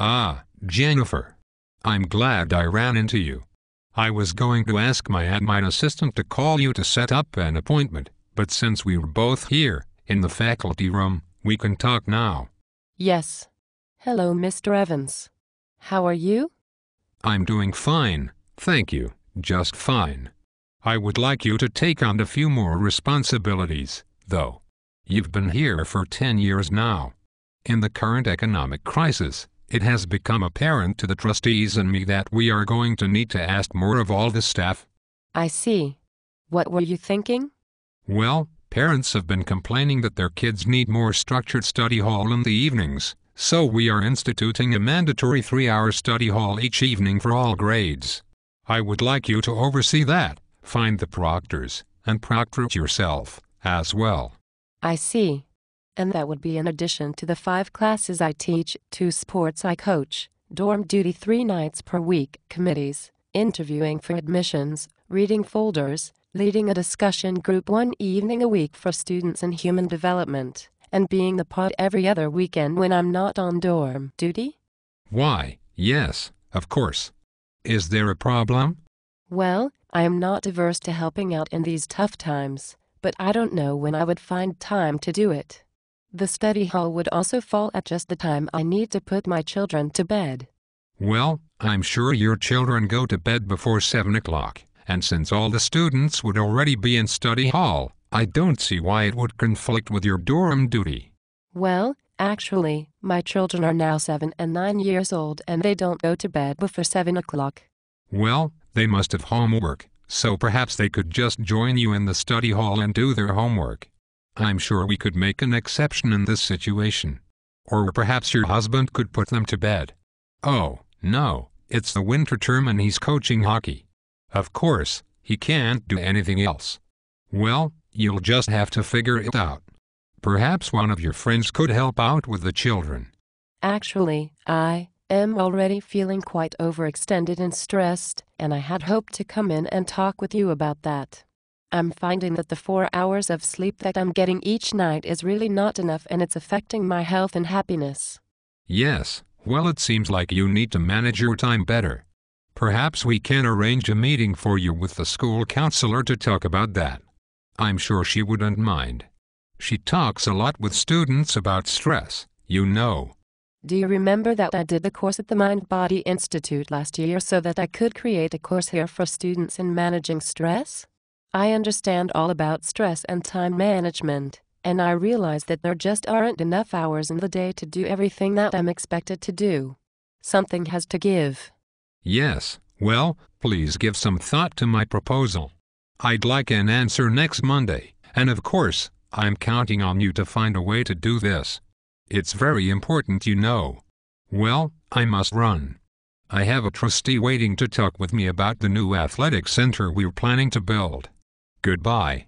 Ah, Jennifer. I'm glad I ran into you. I was going to ask my admin assistant to call you to set up an appointment, but since we were both here, in the faculty room, we can talk now. Yes. Hello, Mr. Evans. How are you? I'm doing fine, thank you, just fine. I would like you to take on a few more responsibilities, though. You've been here for 10 years now. In the current economic crisis, it has become apparent to the trustees and me that we are going to need to ask more of all the staff. I see. What were you thinking? Well, parents have been complaining that their kids need more structured study hall in the evenings, so we are instituting a mandatory 3-hour study hall each evening for all grades. I would like you to oversee that, find the proctors, and proctor it yourself, as well. I see. And that would be in addition to the 5 classes I teach, 2 sports I coach, dorm duty 3 nights per week, committees, interviewing for admissions, reading folders, leading a discussion group 1 evening a week for students in human development, and being the pod every other weekend when I'm not on dorm duty? Why, yes, of course. Is there a problem? Well, I am not averse to helping out in these tough times, but I don't know when I would find time to do it. The study hall would also fall at just the time I need to put my children to bed. Well, I'm sure your children go to bed before 7 o'clock, and since all the students would already be in study hall, I don't see why it would conflict with your dorm duty. Well, actually, my children are now 7 and 9 years old and they don't go to bed before 7 o'clock. Well, they must have homework, so perhaps they could just join you in the study hall and do their homework. I'm sure we could make an exception in this situation. Or perhaps your husband could put them to bed. Oh, no, it's the winter term and he's coaching hockey. Of course, he can't do anything else. Well, you'll just have to figure it out. Perhaps one of your friends could help out with the children. Actually, I am already feeling quite overextended and stressed, and I had hoped to come in and talk with you about that. I'm finding that the 4 hours of sleep that I'm getting each night is really not enough and it's affecting my health and happiness. Yes, well, it seems like you need to manage your time better. Perhaps we can arrange a meeting for you with the school counselor to talk about that. I'm sure she wouldn't mind. She talks a lot with students about stress, you know. Do you remember that I did the course at the Mind Body Institute last year so that I could create a course here for students in managing stress? I understand all about stress and time management, and I realize that there just aren't enough hours in the day to do everything that I'm expected to do. Something has to give. Yes, well, please give some thought to my proposal. I'd like an answer next Monday, and of course, I'm counting on you to find a way to do this. It's very important, you know. Well, I must run. I have a trustee waiting to talk with me about the new athletic center we're planning to build. Goodbye.